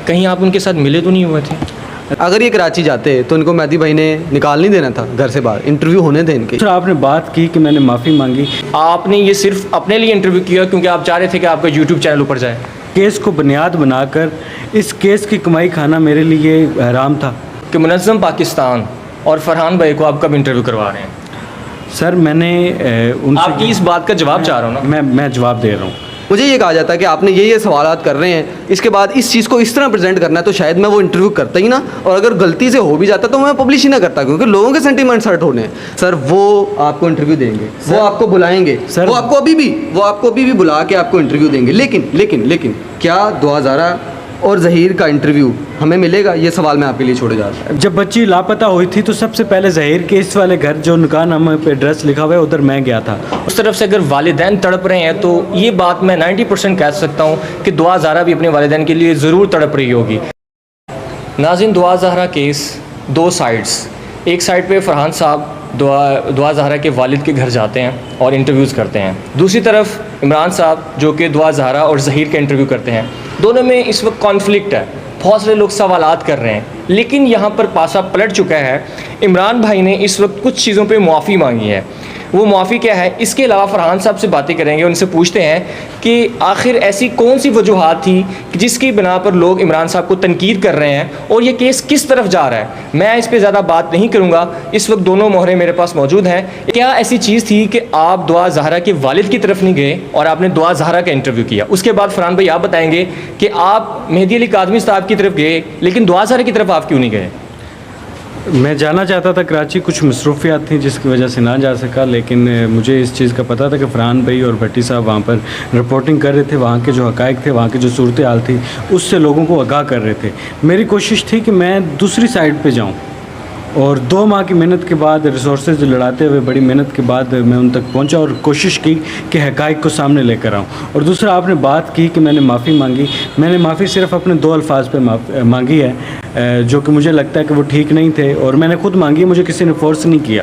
कहीं आप उनके साथ मिले तो नहीं हुए थे? अगर ये कराची जाते तो इनको मेहदी भाई ने निकाल नहीं देना था घर से बाहर, इंटरव्यू होने थे इनके। सर आपने बात की कि मैंने माफ़ी मांगी, आपने ये सिर्फ अपने लिए इंटरव्यू किया क्योंकि आप चाह रहे थे कि आपका यूट्यूब चैनल ऊपर जाए? केस को बुनियाद बनाकर इस केस की कमाई खाना मेरे लिए हराम था। कि मुनज़्ज़म पाकिस्तान और फरहान भाई को आप कब इंटरव्यू करवा रहे हैं? सर मैंने उनसे आपकी इस बात का जवाब चाह रहा हूँ ना। मैं जवाब दे रहा हूँ। मुझे ये कहा जाता है कि आपने ये सवालात कर रहे हैं, इसके बाद इस चीज़ को इस तरह प्रेजेंट करना है, तो शायद मैं वो इंटरव्यू करता ही ना, और अगर गलती से हो भी जाता तो मैं पब्लिश ही ना करता, क्योंकि लोगों के सेंटीमेंट्स हर्ट होने हैं। सर वो आपको इंटरव्यू देंगे, वो आपको बुलाएंगे, सर वो आपको अभी भी बुला के आपको इंटरव्यू देंगे। लेकिन क्या दुआ ज़ारा और ज़हीर का इंटरव्यू हमें मिलेगा? ये सवाल मैं आपके लिए छोड़े जा रहा हूँ। जब बच्ची लापता हुई थी तो सबसे पहले ज़हीर के इस वाले घर जो निकाहनामे पे एड्रेस लिखा हुआ है उधर मैं गया था। उस तरफ से अगर वालिदैन तड़प रहे हैं तो ये बात मैं 90% कह सकता हूँ कि दुआ ज़ारा भी अपने वालिदैन के लिए ज़रूर तड़प रही होगी। नाज़रीन, दुआ ज़ारा केस दो साइड्स, एक साइड पे फरहान साहब दुआ ज़ारा के वालिद के घर जाते हैं और इंटरव्यूज़ करते हैं, दूसरी तरफ इमरान साहब जो कि दुआ ज़ारा और ज़हीर का इंटरव्यू करते हैं। दोनों में इस वक्त कॉन्फ्लिक्ट है, बहुत सारे लोग सवालात कर रहे हैं, लेकिन यहाँ पर पासा पलट चुका है। इमरान भाई ने इस वक्त कुछ चीज़ों पे मुआफ़ी मांगी है। वो मुआफ़ी क्या है, इसके अलावा फरहान साहब से बातें करेंगे, उनसे पूछते हैं कि आखिर ऐसी कौन सी वजूहात थी कि जिसकी बिना पर लोग इमरान साहब को तनकीद कर रहे हैं और ये केस किस तरफ जा रहा है। मैं इस पर ज़्यादा बात नहीं करूँगा, इस वक्त दोनों मोहरे मेरे पास मौजूद हैं। क्या ऐसी चीज़ थी कि आप दुआ ज़ाहरा के वालिद की तरफ नहीं गए और आपने दुआ ज़ाहरा का इंटरव्यू किया? उसके बाद फरहान भाई आप बताएंगे कि आप मेहदी अली काज़मी साहब की तरफ गए लेकिन दुआ ज़ाहरा की तरफ आप क्यों नहीं गए? मैं जाना चाहता था कराची, कुछ मसरूफियात थी जिसकी वजह से ना जा सका, लेकिन मुझे इस चीज़ का पता था कि फरहान भाई और भट्टी साहब वहाँ पर रिपोर्टिंग कर रहे थे, वहाँ के जो हक़ाइक़ थे, वहाँ की जो सूरत हाल थी उससे लोगों को आगाह कर रहे थे। मेरी कोशिश थी कि मैं दूसरी साइड पे जाऊँ, और 2 माह की मेहनत के बाद, रिसोर्सेज लड़ाते हुए बड़ी मेहनत के बाद मैं उन तक पहुंचा और कोशिश की कि हक़ाइक़ को सामने लेकर आऊं। और दूसरा, आपने बात की कि मैंने माफ़ी मांगी, मैंने माफ़ी सिर्फ़ अपने 2 अल्फाज पे मांगी है जो कि मुझे लगता है कि वो ठीक नहीं थे, और मैंने खुद मांगी, मुझे किसी ने फ़ोर्स नहीं किया।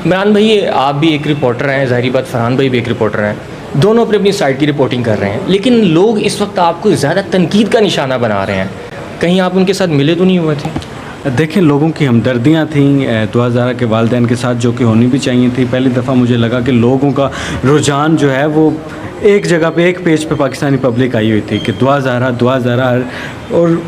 इमरान भाई, आप भी एक रिपोर्टर हैं, ज़ाहिरी बात फरहान भाई भी एक रिपोर्टर हैं, दोनों अपनी अपनी साइड की रिपोर्टिंग कर रहे हैं, लेकिन लोग इस वक्त आपको ज़्यादा तनकीद का निशाना बना रहे हैं। कहीं आप उनके साथ मिले तो नहीं हुए थे? देखें, लोगों की हमदर्दियाँ थीं दुआ ज़ारा के वालिदैन के साथ, जो कि होनी भी चाहिए थी। पहली दफ़ा मुझे लगा कि लोगों का रुझान जो है वो एक जगह पे, एक पेज पे पाकिस्तानी पब्लिक आई हुई थी कि दुआ ज़ारा, और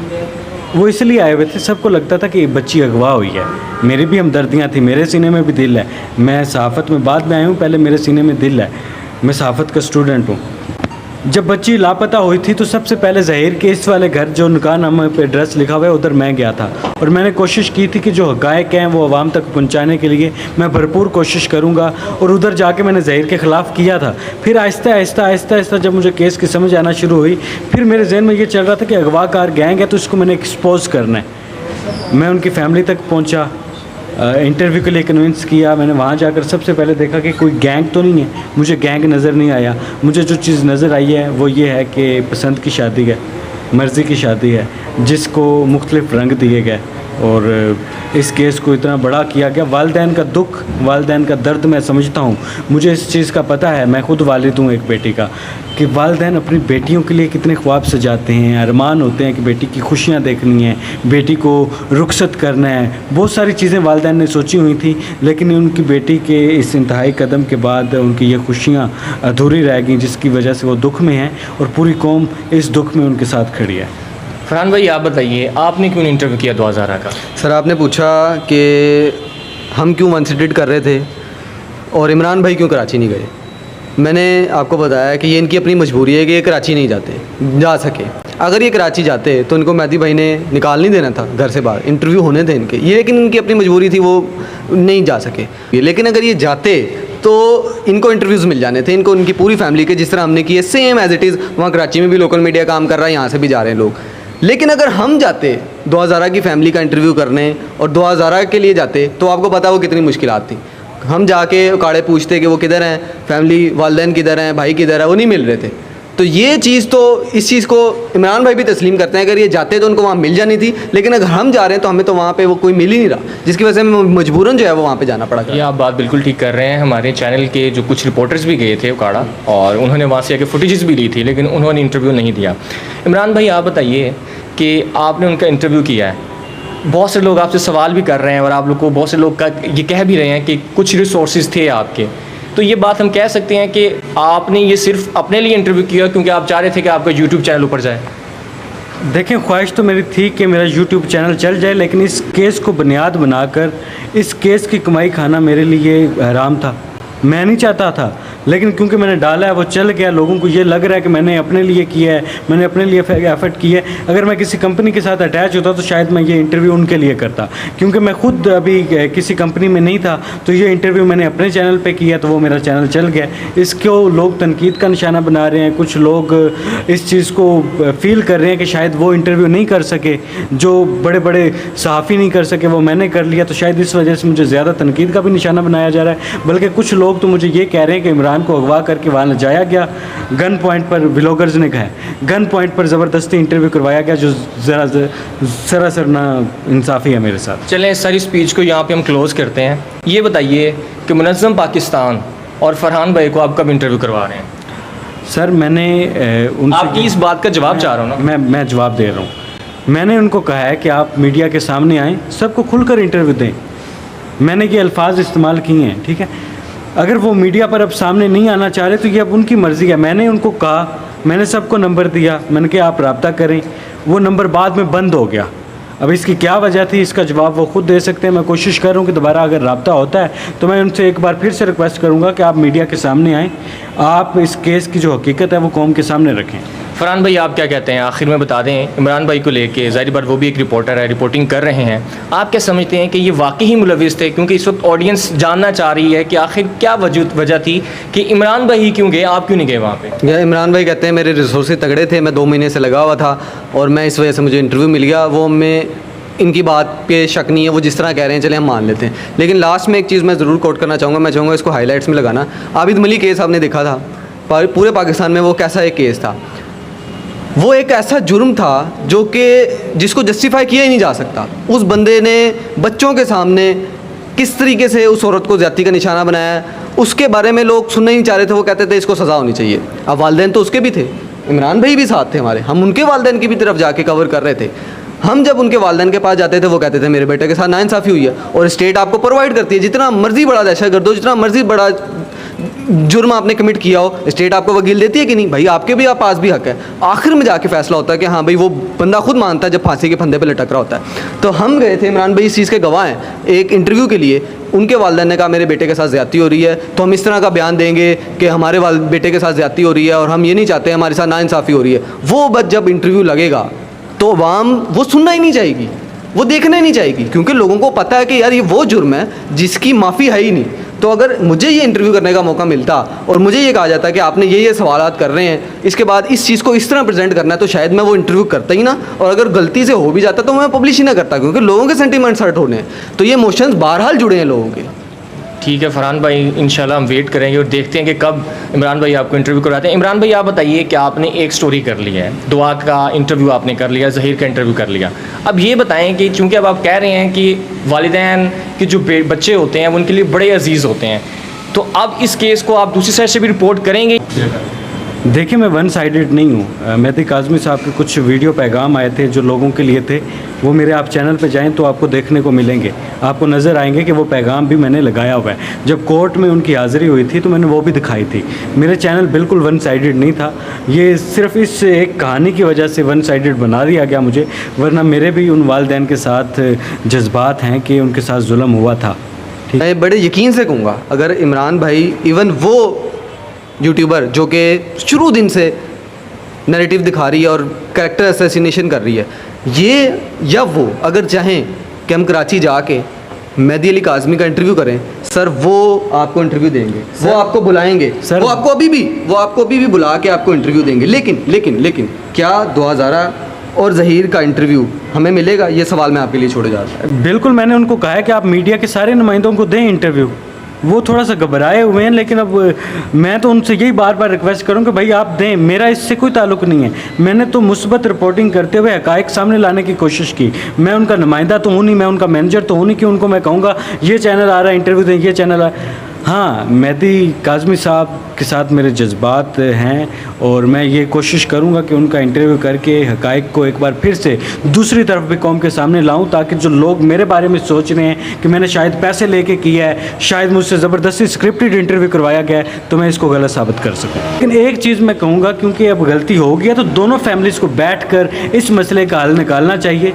वो इसलिए आए हुए थे, सबको लगता था कि ये बच्ची अगवा हुई है। मेरी भी हमदर्दियाँ थी, मेरे सीने में भी दिल है। मैं सहाफ़त में बाद में आया हूँ, पहले मेरे सीने में दिल है, मैं सहाफ़त का स्टूडेंट हूँ। जब बच्ची लापता हुई थी तो सबसे पहले ज़हीर के इस वाले घर जो निकाहनामे पे एड्रेस लिखा हुआ है उधर मैं गया था, और मैंने कोशिश की थी कि जो हक़ाइक़ हैं वो आवाम तक पहुंचाने के लिए मैं भरपूर कोशिश करूंगा, और उधर जाके मैंने ज़हीर के ख़िलाफ़ किया था। फिर आहिस्ता जब मुझे केस की समझ आना शुरू हुई, फिर मेरे जहन में ये चल रहा था कि अगवाकार गैंग है तो इसको मैंने एक्सपोज करना है। मैं उनकी फ़ैमिली तक पहुँचा, इंटरव्यू के लिए कन्विंस किया। मैंने वहाँ जाकर सबसे पहले देखा कि कोई गैंग तो नहीं है, मुझे गैंग नज़र नहीं आया। मुझे जो चीज़ नज़र आई है वो ये है कि पसंद की शादी है, मर्ज़ी की शादी है, जिसको मुख्तलिफ़ रंग दिए गए, और इस केस को इतना बड़ा किया गया। वालिदैन का दुख, वालिदैन का दर्द मैं समझता हूँ, मुझे इस चीज़ का पता है, मैं ख़ुद वालिद हूँ एक बेटी का, कि वालिदैन अपनी बेटियों के लिए कितने ख्वाब सजाते हैं, अरमान होते हैं कि बेटी की खुशियाँ देखनी है, बेटी को रुखसत करना है। बहुत सारी चीज़ें वालिदैन ने सोची हुई थी, लेकिन उनकी बेटी के इस इंतहाई कदम के बाद उनकी ये खुशियाँ अधूरी रह गई, जिसकी वजह से वो दुख में हैं, और पूरी कौम इस दुख में उनके साथ खड़ी है। फरहान भाई, आप बताइए, आपने क्यों इंटरव्यू किया दुआ ज़ाहरा का? सर आपने पूछा कि हम क्यों वनसिटेड कर रहे थे और इमरान भाई क्यों कराची नहीं गए। मैंने आपको बताया कि ये इनकी अपनी मजबूरी है कि ये कराची नहीं जा सके। अगर ये कराची जाते तो इनको मेहदी भाई ने निकाल नहीं देना था घर से बाहर, इंटरव्यू होने थे इनके, ये लेकिन इनकी अपनी मजबूरी थी, वो नहीं जा सके। लेकिन अगर ये जाते तो इनको इंटरव्यूज़ मिल जाने थे, इनको इनकी पूरी फैमिली के, जिस तरह हमने किए सेम एज़ इट इज़। वहाँ कराची में भी लोकल मीडिया काम कर रहा है, यहाँ से भी जा रहे हैं लोग। लेकिन अगर हम जाते दुआ ज़ारा की फ़ैमिली का इंटरव्यू करने और दुआ ज़ारा के लिए जाते, तो आपको पता वो कितनी मुश्किलात थी। हम जाके काड़े पूछते कि वो किधर हैं, फैमिली वालिदैन किधर हैं, भाई किधर है, वो नहीं मिल रहे थे। तो ये चीज़ तो इस चीज़ को इमरान भाई भी तस्लीम करते हैं, अगर ये जाते तो उनको वहाँ मिल जानी थी, लेकिन अगर हम जा रहे हैं तो हमें तो वहाँ पे वो कोई मिल ही नहीं रहा, जिसकी वजह से हमें मजबूरन जो है वो वहाँ पे जाना पड़ा। ये आप बात बिल्कुल ठीक कर रहे हैं। हमारे चैनल के जो कुछ रिपोर्टर्स भी गए थे उकाड़ा और उन्होंने वहाँ से आके फुटेजेस भी ली थी, लेकिन उन्होंने इंटरव्यू नहीं दिया। इमरान भाई आप बताइए कि आपने उनका इंटरव्यू किया है, बहुत से लोग आपसे सवाल भी कर रहे हैं और आप लोग को बहुत से लोग का ये कह भी रहे हैं कि कुछ रिसोर्सेज थे आपके, तो ये बात हम कह सकते हैं कि आपने ये सिर्फ अपने लिए इंटरव्यू किया क्योंकि आप चाह रहे थे कि आपका यूट्यूब चैनल ऊपर जाए? देखें, ख्वाहिश तो मेरी थी कि मेरा यूट्यूब चैनल चल जाए, लेकिन इस केस को बुनियाद बनाकर इस केस की कमाई खाना मेरे लिए हराम था। मैं नहीं चाहता था, लेकिन क्योंकि मैंने डाला है वो चल गया, लोगों को ये लग रहा है कि मैंने अपने लिए किया है, मैंने अपने लिए एफर्ट किया है। अगर मैं किसी कंपनी के साथ अटैच होता तो शायद मैं ये इंटरव्यू उनके लिए करता, क्योंकि मैं खुद अभी किसी कंपनी में नहीं था, तो ये इंटरव्यू मैंने अपने चैनल पे किया तो वो मेरा चैनल चल गया। इसको लोग तनकीद का निशाना बना रहे हैं, कुछ लोग इस चीज़ को फील कर रहे हैं कि शायद वो इंटरव्यू नहीं कर सके, जो बड़े बड़े सहाफ़ी नहीं कर सके वो मैंने कर लिया, तो शायद इस वजह से मुझे ज़्यादा तनकीद का भी निशाना बनाया जा रहा है। बल्कि कुछ लोग तो मुझे ये कह रहे हैं कि इमरान को अगवा करके वहाँ ले जाया गया, गन पॉइंट पर, व्लॉगर्स ने कहा है गन पॉइंट पर ज़बरदस्ती इंटरव्यू करवाया गया, जो ज़रा सरासर ना इंसाफ़ी है मेरे साथ। चलें इस सारी स्पीच को यहाँ पे हम क्लोज़ करते हैं। ये बताइए कि मुनज़्ज़म पाकिस्तान और फरहान भाई को आप कब इंटरव्यू करवा रहे हैं? सर मैंने उनसे, आपकी इस बात का जवाब चाह रहा हूँ ना। मैं जवाब दे रहा हूँ। मैंने उनको कहा है कि आप मीडिया के सामने आएँ, सबको खुलकर इंटरव्यू दें। मैंने ये अल्फाज इस्तेमाल किए हैं, ठीक है। अगर वो मीडिया पर अब सामने नहीं आना चाह रहे तो ये अब उनकी मर्ज़ी है। मैंने उनको कहा, मैंने सबको नंबर दिया, मैंने कहा आप रब्ता करें, वो नंबर बाद में बंद हो गया। अब इसकी क्या वजह थी, इसका जवाब वो खुद दे सकते हैं। मैं कोशिश कर रहा हूँ कि दोबारा अगर रब्ता होता है तो मैं उनसे एक बार फिर से रिक्वेस्ट करूँगा कि आप मीडिया के सामने आएँ, आप इस केस की जो हकीकत है वो कौम के सामने रखें। फरहान भाई आप क्या कहते हैं, आखिर में बता दें, इमरान भाई को लेके ज़ाहिर बात वो भी एक रिपोर्टर है, रिपोर्टिंग कर रहे हैं, आप क्या समझते हैं कि ये वाकई ही मुलविस थे? क्योंकि इस वक्त ऑडियंस जानना चाह रही है कि आखिर क्या वजह थी कि इमरान भाई ही क्यों गए, आप क्यों नहीं गए वहाँ पे? या इमरान भाई कहते हैं मेरे रिसोर्सेज तगड़े थे, मैं 2 महीने से लगा हुआ था और मैं इस वजह से मुझे इंटरव्यू मिल गया। वो मैं इनकी बात पे शक नहीं है, वो जिस तरह कह रहे हैं चले हम मान लेते हैं। लेकिन लास्ट में एक चीज़ मैं ज़रूर कोट करना चाहूँगा, मैं चाहूँगा इसको हाईलाइट्स में लगाना। आबिद मलिक केस आपने देखा था, पूरे पाकिस्तान में वो कैसा एक केस था। वो एक ऐसा जुर्म था जो कि जिसको जस्टिफाई किया ही नहीं जा सकता। उस बंदे ने बच्चों के सामने किस तरीके से उस औरत को ज़्यादती का निशाना बनाया, उसके बारे में लोग सुनना ही नहीं चाह रहे थे। वो कहते थे इसको सज़ा होनी चाहिए। अब वालिदैन तो उसके भी थे, इमरान भाई भी साथ थे हमारे, हम उनके वालिदैन की भी तरफ जाके कवर कर रहे थे। हम जब उनके वालिदैन के पास जाते थे वो कहते थे मेरे बेटे के साथ नाइंसाफ़ी हुई है। और स्टेट आपको प्रोवाइड करती है, जितना मर्ज़ी बड़ा दहशतगर्द हो, जितना मर्ज़ी बड़ा जुर्म आपने कमिट किया हो, स्टेट आपको वकील देती है कि नहीं? भाई आपके भी पास भी हक है। आखिर में जाके फैसला होता है कि हाँ भाई वो बंदा खुद मानता है जब फांसी के फंदे पे लटक रहा होता है। तो हम गए थे, इमरान भाई इस चीज़ के गवाह हैं, एक इंटरव्यू के लिए। उनके वालिदैन ने कहा मेरे बेटे के साथ ज़्यादती हो रही है, तो हम इस तरह का बयान देंगे कि हमारे बेटे के साथ ज़्यादती हो रही है और हम ये नहीं चाहते हमारे साथ नाइंसाफ़ी हो रही है। वो बस जब इंटरव्यू लगेगा तो अवाम वो सुनना ही नहीं चाहेगी, वो देखना ही नहीं चाहेगी, क्योंकि लोगों को पता है कि यार ये वो जुर्म है जिसकी माफ़ी है ही नहीं। तो अगर मुझे ये इंटरव्यू करने का मौका मिलता और मुझे ये कहा जाता कि आपने ये सवालात कर रहे हैं, इसके बाद इस चीज़ को इस तरह प्रेजेंट करना है, तो शायद मैं वो इंटरव्यू करता ही ना। और अगर गलती से हो भी जाता तो मैं पब्लिश ही ना करता, क्योंकि लोगों के सेंटीमेंट्स हर्ट होने हैं। तो ये इमोशंस बहरहाल जुड़े हैं लोगों के। ठीक है फरहान भाई, इंशाल्लाह हम वेट करेंगे और देखते हैं कि कब इमरान भाई आपको इंटरव्यू करवाते हैं। इमरान भाई आप बताइए कि आपने एक स्टोरी कर ली है, दुआ का इंटरव्यू आपने कर लिया, ज़हीर का इंटरव्यू कर लिया। अब ये बताएं कि चूँकि अब आप कह रहे हैं कि वालिदैन के जो बच्चे होते हैं वो उनके लिए बड़े अजीज़ होते हैं, तो अब इस केस को आप दूसरी साइड से भी रिपोर्ट करेंगे? देखिए मैं वन साइडेड नहीं हूँ। मेहदी काज़मी साहब के कुछ वीडियो पैगाम आए थे जो लोगों के लिए थे, वो मेरे आप चैनल पे जाएं तो आपको देखने को मिलेंगे, आपको नज़र आएंगे कि वो पैगाम भी मैंने लगाया हुआ है। जब कोर्ट में उनकी हाज़िरी हुई थी तो मैंने वो भी दिखाई थी। मेरे चैनल बिल्कुल वन साइडेड नहीं था, ये सिर्फ इस एक कहानी की वजह से वन साइडेड बना दिया गया मुझे, वरना मेरे भी उन वालिदैन के साथ जज्बात हैं कि उनके साथ जुल्म हुआ था। मैं बड़े यकीन से कहूँगा, अगर इमरान भाई, इवन वो यूट्यूबर जो कि शुरू दिन से नैरेटिव दिखा रही है और कैरेक्टर असैसिनेशन कर रही है, ये या वो अगर चाहें कि हम कराची जाके मेहदी अली काज़मी का इंटरव्यू करें, सर वो आपको इंटरव्यू देंगे, वो आपको बुलाएंगे, सर वो आपको अभी भी बुला के आपको इंटरव्यू देंगे। लेकिन क्या दुआ ज़ारा और ज़हीर का इंटरव्यू हमें मिलेगा? ये सवाल मैं आपके लिए छोड़े जा रहा हूँ। बिल्कुल, मैंने उनको कहा है कि आप मीडिया के सारे नुमाइंदों को दें इंटरव्यू, वो थोड़ा सा घबराए हुए हैं। लेकिन अब मैं तो उनसे यही बार बार रिक्वेस्ट करूँ कि भाई आप दें, मेरा इससे कोई ताल्लुक़ नहीं है। मैंने तो मुस्बत रिपोर्टिंग करते हुए हक़ाइक़ सामने लाने की कोशिश की। मैं उनका नुमाइंदा तो हूँ नहीं, मैं उनका मैनेजर तो हूँ नहीं कि उनको मैं कहूँगा ये चैनल आ रहा है इंटरव्यू दें, ये चैनल आ रहा है। हाँ, मेहदी काज़मी साहब के साथ मेरे जज्बात हैं और मैं ये कोशिश करूँगा कि उनका इंटरव्यू करके हक़ाइक़ को एक बार फिर से दूसरी तरफ भी कौम के सामने लाऊं, ताकि जो लोग मेरे बारे में सोच रहे हैं कि मैंने शायद पैसे लेके किया है, शायद मुझसे ज़बरदस्ती स्क्रिप्टेड इंटरव्यू करवाया गया है, तो मैं इसको गलत साबित कर सकूँ। लेकिन एक चीज़ मैं कहूँगा, क्योंकि अब गलती हो गई है तो दोनों फैमिलीज़ को बैठ कर इस मसले का हल निकालना चाहिए।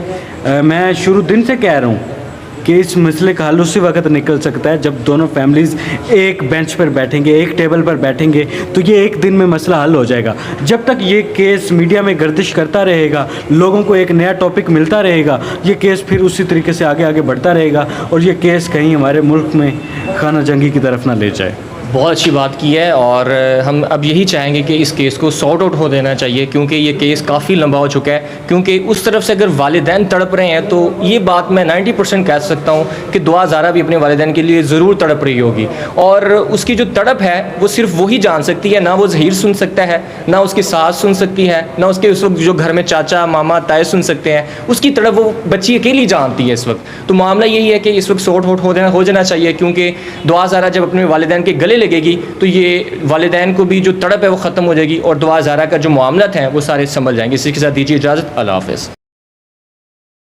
मैं शुरू दिन से कह रहा हूँ कि इस मसले का हल उसी वक्त निकल सकता है जब दोनों फैमिलीज़ एक बेंच पर बैठेंगे, एक टेबल पर बैठेंगे, तो ये एक दिन में मसला हल हो जाएगा। जब तक ये केस मीडिया में गर्दिश करता रहेगा, लोगों को एक नया टॉपिक मिलता रहेगा, ये केस फिर उसी तरीके से आगे आगे बढ़ता रहेगा और ये केस कहीं हमारे मुल्क में खाना जंगी की तरफ ना ले जाए। बहुत अच्छी बात की है और हम अब यही चाहेंगे कि इस केस को सॉर्ट आउट हो देना चाहिए, क्योंकि ये केस काफ़ी लंबा हो चुका है। क्योंकि उस तरफ से अगर वालिदैन तड़प रहे हैं तो ये बात मैं 90% कह सकता हूँ कि दुआ ज़ारा भी अपने वालिदैन के लिए ज़रूर तड़प रही होगी। और उसकी जो तड़प है वो सिर्फ वही जान सकती है, ना वो ज़हीर सुन सकता है, ना उसकी सास सुन सकती है, ना उसके उस वक्त जो घर में चाचा मामा ताए सुन सकते हैं। उसकी तड़प वो बच्ची अकेली जानती है इस वक्त। तो मामला यही है कि इस वक्त सॉर्ट आउट हो जाना चाहिए, क्योंकि दुआ ज़ारा जब अपने वालिदैन के गले लगेगी तो ये वालिदैन को भी जो तड़प है वो ख़त्म हो जाएगी और दुआ ज़ारा का जो मामला हैं वो सारे संभल जाएंगे। इसी के साथ दीजिए इजाज़त, अल्लाह हाफ़िज़।